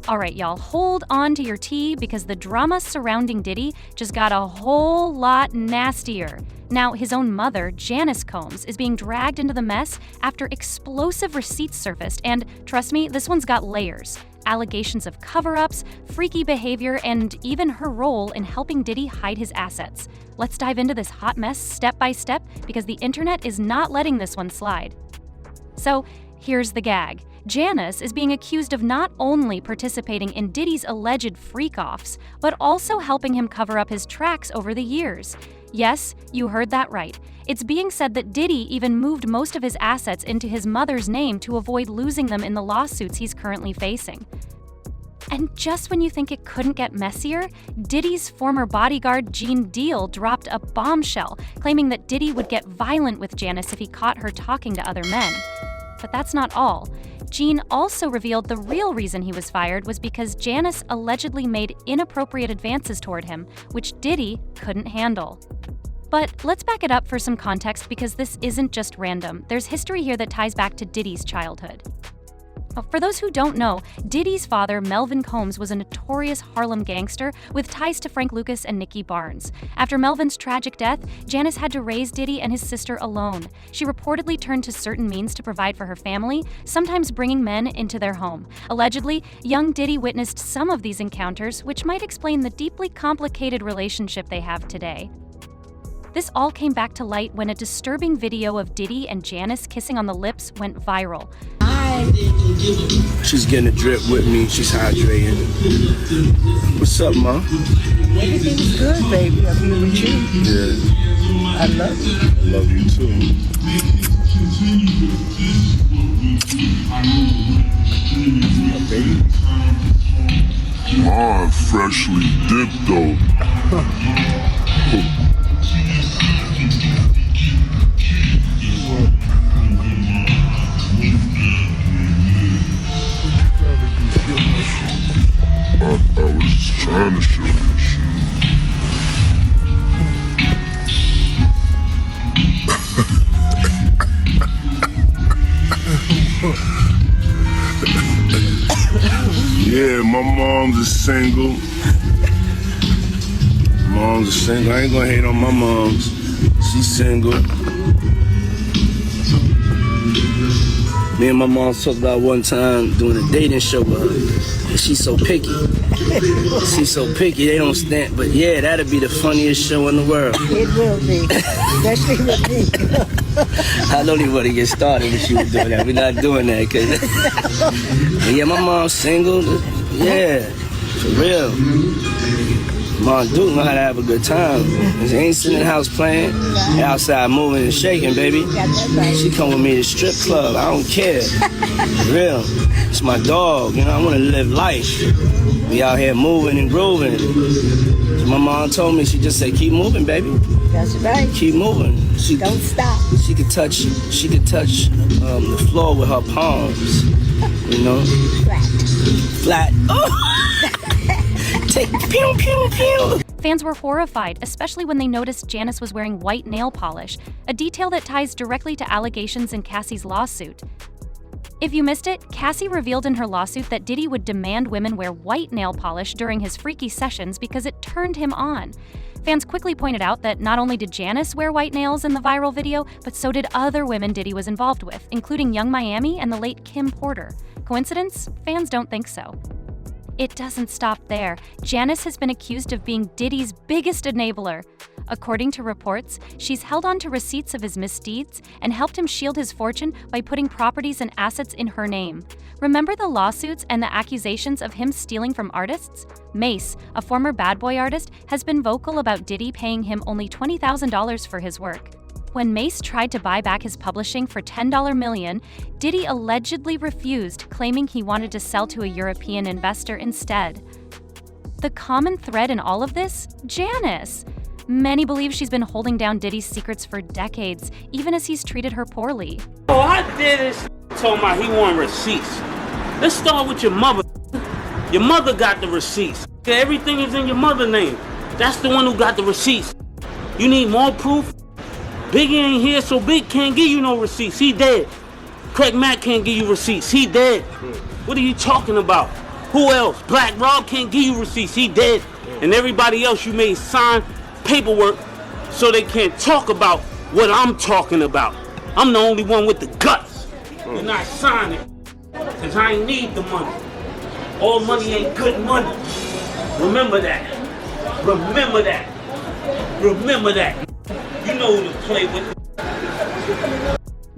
All right, y'all, hold on to your tea because the drama surrounding Diddy just got a whole lot nastier. Now, his own mother, Janice Combs, is being dragged into the mess after explosive receipts surfaced, and trust me, this one's got layers. Allegations of cover-ups, freaky behavior, and even her role in helping Diddy hide his assets. Let's dive into this hot mess step by step because the internet is not letting this one slide. So, here's the gag. Janice is being accused of not only participating in Diddy's alleged freak-offs, but also helping him cover up his tracks over the years. Yes, you heard that right. It's being said that Diddy even moved most of his assets into his mother's name to avoid losing them in the lawsuits he's currently facing. And just when you think it couldn't get messier, Diddy's former bodyguard Gene Deal dropped a bombshell, claiming that Diddy would get violent with Janice if he caught her talking to other men. But that's not all. Gene also revealed the real reason he was fired was because Janice allegedly made inappropriate advances toward him, which Diddy couldn't handle. But let's back it up for some context because this isn't just random. There's history here that ties back to Diddy's childhood. For those who don't know, Diddy's father, Melvin Combs, was a notorious Harlem gangster with ties to Frank Lucas and Nicky Barnes. After Melvin's tragic death, Janice had to raise Diddy and his sister alone. She reportedly turned to certain means to provide for her family, sometimes bringing men into their home. Allegedly, young Diddy witnessed some of these encounters, which might explain the deeply complicated relationship they have today. This all came back to light when a disturbing video of Diddy and Janice kissing on the lips went viral. She's getting a drip with me. She's hydrating. What's up, Ma? Everything's good, baby. I'm here with you. Yeah. I love you. I love you too. Oh, baby. Mine freshly dipped though. I was just trying to show you shit. Yeah, my mom's a single. Mom's a single. I ain't gonna hate on my mom's. She's single. Me and my mom talked about one time doing a dating show with her. And she's so picky. She's so picky, they don't stand. But yeah, that'd be the funniest show in the world. It will be, especially with me. I don't even want to get started with you doing that. We're not doing that. But yeah, my mom's single. Yeah, for real. Mom Duke know how to have a good time. She ain't sitting in the house playing. They outside moving and shaking, baby. She come with me to the strip club. I don't care. For real. It's my dog. You know, I want to live life. Be out here moving and grooving. So my mom told me, she just said, keep moving, baby. That's right. Keep moving. Don't stop. She could touch the floor with her palms. You know? Flat. Oh! Take pew, pew, pew. Fans were horrified, especially when they noticed Janice was wearing white nail polish, a detail that ties directly to allegations in Cassie's lawsuit. If you missed it, Cassie revealed in her lawsuit that Diddy would demand women wear white nail polish during his freaky sessions because it turned him on. Fans quickly pointed out that not only did Janice wear white nails in the viral video, but so did other women Diddy was involved with, including Young Miami and the late Kim Porter. Coincidence? Fans don't think so. It doesn't stop there. Janice has been accused of being Diddy's biggest enabler. According to reports, she's held on to receipts of his misdeeds and helped him shield his fortune by putting properties and assets in her name. Remember the lawsuits and the accusations of him stealing from artists? Mace, a former Bad Boy artist, has been vocal about Diddy paying him only $20,000 for his work. When Mace tried to buy back his publishing for $10 million, Diddy allegedly refused, claiming he wanted to sell to a European investor instead. The common thread in all of this? Janice! Many believe she's been holding down Diddy's secrets for decades, even as he's treated her poorly. Oh, I did this. Told my he want receipts. Let's start with your mother. Your mother got the receipts. Everything is in your mother's name. That's the one who got the receipts. You need more proof? Biggie ain't here, so Big can't give you no receipts. He dead. Craig Mack can't give you receipts. He dead. What are you talking about? Who else? Black Rob can't give you receipts. He dead. And everybody else you made sign paperwork so they can't talk about what I'm talking about. I'm the only one with the guts. And I sign it. Cause I ain't need the money. All money ain't good money. Remember that. Remember that. Remember that. You know who to play with.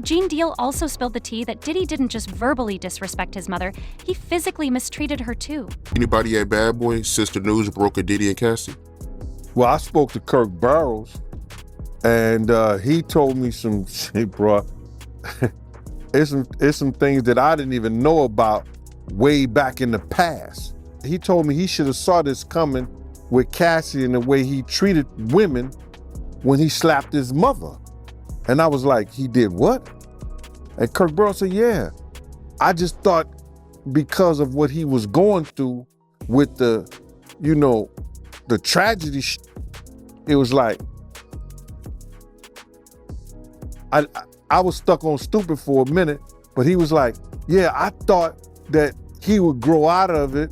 Gene Deal also spilled the tea that Diddy didn't just verbally disrespect his mother, he physically mistreated her too. Anybody at Bad Boy since the news broke of Diddy and Cassie? Well, I spoke to Kirk Barrows, and he told me some shit, bro. It's some things that I didn't even know about way back in the past. He told me he should have saw this coming with Cassie and the way he treated women when he slapped his mother. And I was like, he did what? And Kirk Barrows said, yeah. I just thought because of what he was going through with the, you know, the tragedy, it was like, I was stuck on stupid for a minute, but he was like, yeah, I thought that he would grow out of it,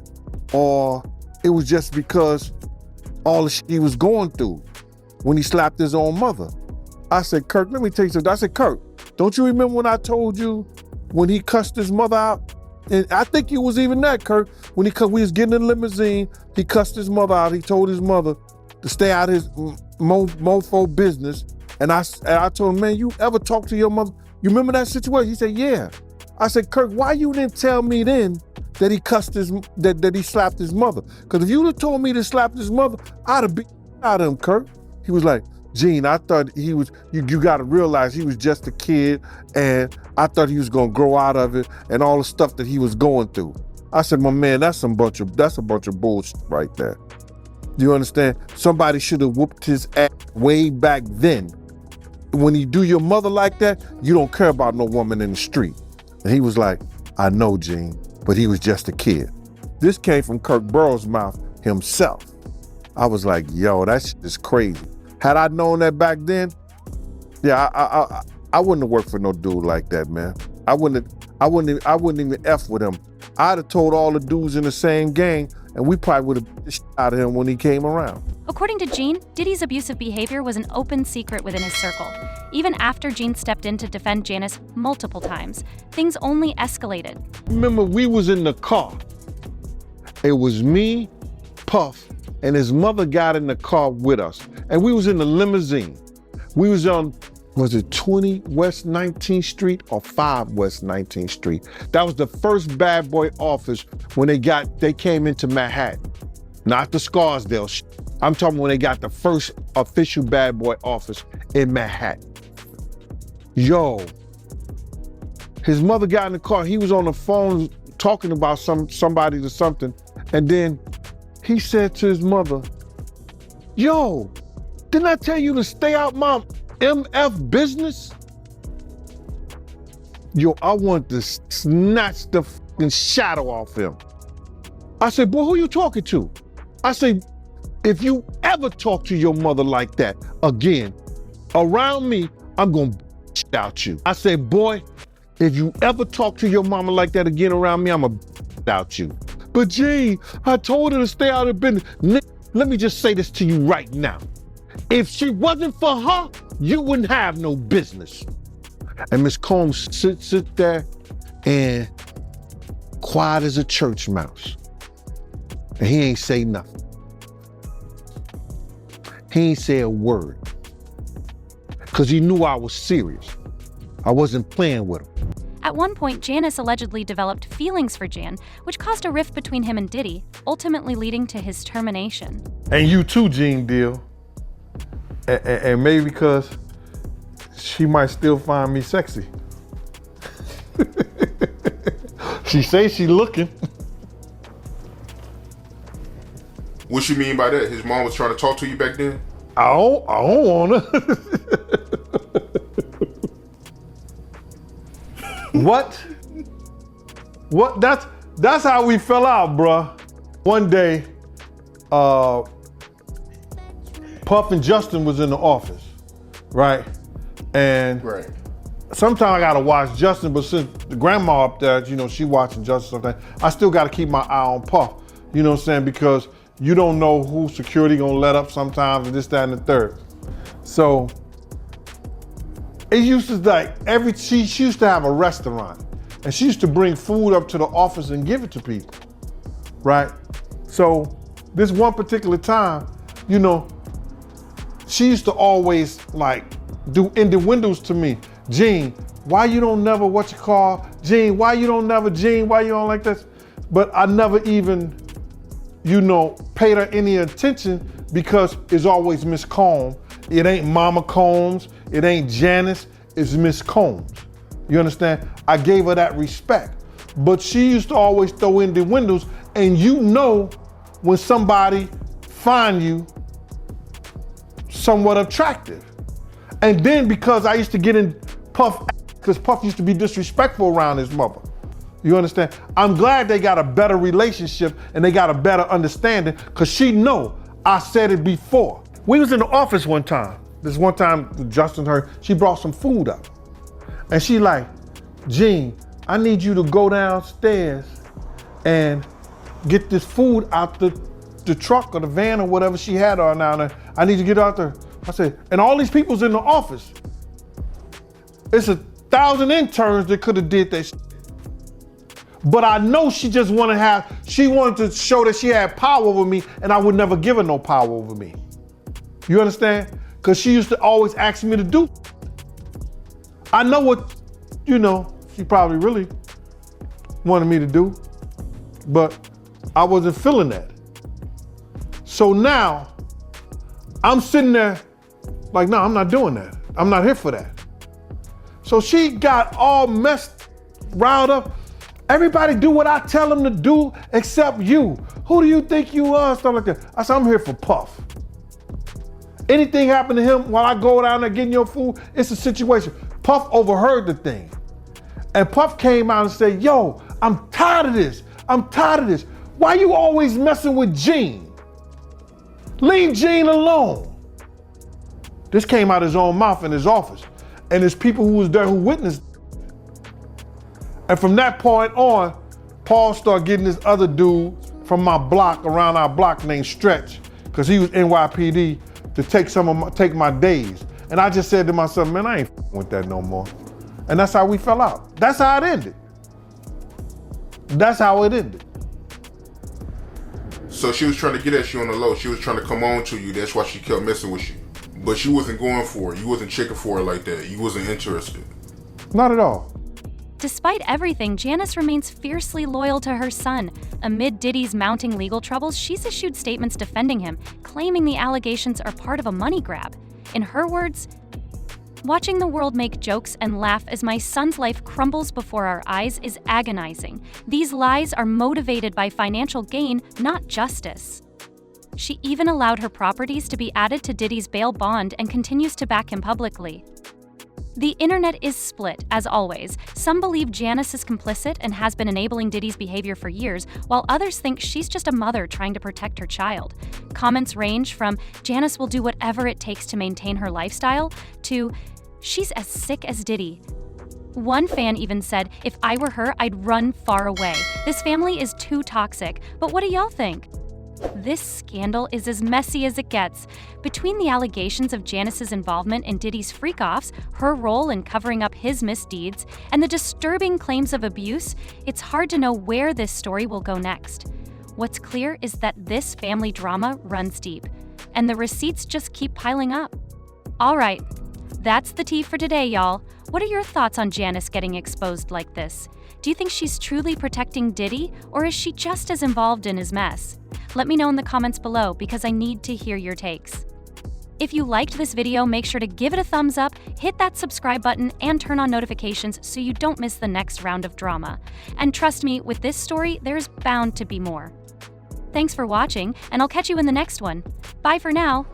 or it was just because all the shit he was going through when he slapped his own mother. I said, Kirk, let me tell you something. I said, Kirk, don't you remember when I told you when he cussed his mother out? And I think you was even that, Kirk. When we was getting in the limousine, he cussed his mother out. He told his mother to stay out of his mofo business. And I told him, man, you ever talk to your mother? You remember that situation? He said, yeah. I said, Kirk, why you didn't tell me then that he that he slapped his mother? Because if you'd have told me to slap his mother, I'd have beat out of him, Kirk. He was like, Gene, I thought he was, you got to realize he was just a kid, and I thought he was going to grow out of it and all the stuff that he was going through. I said, my man, that's a bunch of bullshit right there. Do you understand? Somebody should have whooped his ass way back then. When you do your mother like that, you don't care about no woman in the street. And he was like, I know, Gene, but he was just a kid. This came from Kirk Barrows' mouth himself. I was like, yo, that shit is crazy. Had I known that back then, yeah, I wouldn't have worked for no dude like that, man. I wouldn't even F with him. I'd have told all the dudes in the same gang, and we probably would have shit out of him when he came around. According to Gene, Diddy's abusive behavior was an open secret within his circle. Even after Gene stepped in to defend Janice multiple times, things only escalated. Remember, we was in the car. It was me, Puff, and his mother got in the car with us. And we was in the limousine. We was on, was it 20 West 19th Street or 5 West 19th Street? That was the first Bad Boy office when they came into Manhattan. Not the Scarsdale shit. I'm talking when they got the first official Bad Boy office in Manhattan. Yo, his mother got in the car. He was on the phone talking about somebody to something. And then he said to his mother, yo, didn't I tell you to stay out my MF business? Yo, I want to snatch the fucking shadow off him. I said, boy, who you talking to? I said, if you ever talk to your mother like that again, around me, I'm gonna shit out you. I said, boy, if you ever talk to your mama like that again around me, I'm gonna shit out you. But Gene, I told her to stay out of business. Let me just say this to you right now. If she wasn't for her, you wouldn't have no business. And Miss Combs sit there and quiet as a church mouse. And he ain't say nothing. He ain't say a word. Because he knew I was serious. I wasn't playing with him. At one point, Janice allegedly developed feelings for Jan, which caused a rift between him and Diddy, ultimately leading to his termination. And you too, Gene Deal. And maybe because she might still find me sexy. She say she looking. What you mean by that? His mom was trying to talk to you back then? I don't wanna. What? That's how we fell out, bruh. One day, Puff and Justin was in the office, right? And sometimes I gotta watch Justin, but since the grandma up there, you know, she watching Justin sometimes, I still gotta keep my eye on Puff. You know what I'm saying? Because you don't know who security gonna let up sometimes, and this, that, and the third. So it used to like she used to have a restaurant, and she used to bring food up to the office and give it to people, right? So this one particular time, you know, she used to always like do innuendos to me. Gene, why you don't never Gene, why you don't like this? But I never even, you know, paid her any attention because it's always Miss Combs. It ain't Mama Combs, it ain't Janice, it's Miss Combs. You understand? I gave her that respect. But she used to always throw in the windows, and you know when somebody find you somewhat attractive. And then because I used to get in Puff, because Puff used to be disrespectful around his mother. You understand? I'm glad they got a better relationship and they got a better understanding, because she know I said it before. We was in the office one time. This one time, Justin heard, she brought some food up. And she like, Gene, I need you to go downstairs and get this food out the truck or the van or whatever she had on down there. I need to get out there. I said, and all these people's in the office. It's 1,000 interns that could have did that shit. But I know she just she wanted to show that she had power over me, and I would never give her no power over me. You understand? Because she used to always ask me to do. I know what, you know, she probably really wanted me to do, but I wasn't feeling that. So now, I'm sitting there like, no, I'm not doing that. I'm not here for that. So she got all riled up. Everybody do what I tell them to do except you. Who do you think you are? Stuff like that. I said, I'm here for Puff. Anything happen to him while I go down there getting your food, it's a situation. Puff overheard the thing. And Puff came out and said, yo, I'm tired of this. I'm tired of this. Why you always messing with Gene? Leave Gene alone. This came out his own mouth in his office. And there's people who was there who witnessed. And from that point on, Paul started getting this other dude from my block, around our block, named Stretch, because he was NYPD, to take my days. And I just said to myself, man, I ain't with that no more. And that's how we fell out. That's how it ended. That's how it ended. So she was trying to get at you on the low. She was trying to come on to you. That's why she kept messing with you. But you wasn't going for it. You wasn't checking for it like that. You wasn't interested. Not at all. Despite everything, Janice remains fiercely loyal to her son. Amid Diddy's mounting legal troubles, she's issued statements defending him, claiming the allegations are part of a money grab. In her words, watching the world make jokes and laugh as my son's life crumbles before our eyes is agonizing. These lies are motivated by financial gain, not justice. She even allowed her properties to be added to Diddy's bail bond and continues to back him publicly. The internet is split, as always. Some believe Janice is complicit and has been enabling Diddy's behavior for years, while others think she's just a mother trying to protect her child. Comments range from, Janice will do whatever it takes to maintain her lifestyle, to, she's as sick as Diddy. One fan even said, if I were her, I'd run far away. This family is too toxic. But what do y'all think? This scandal is as messy as it gets. Between the allegations of Janice's involvement in Diddy's freak-offs, her role in covering up his misdeeds, and the disturbing claims of abuse, it's hard to know where this story will go next. What's clear is that this family drama runs deep, and the receipts just keep piling up. All right, that's the tea for today, y'all. What are your thoughts on Janice getting exposed like this? Do you think she's truly protecting Diddy, or is she just as involved in his mess? Let me know in the comments below, because I need to hear your takes. If you liked this video, make sure to give it a thumbs up, hit that subscribe button, and turn on notifications so you don't miss the next round of drama. And trust me, with this story, there's bound to be more. Thanks for watching, and I'll catch you in the next one. Bye for now.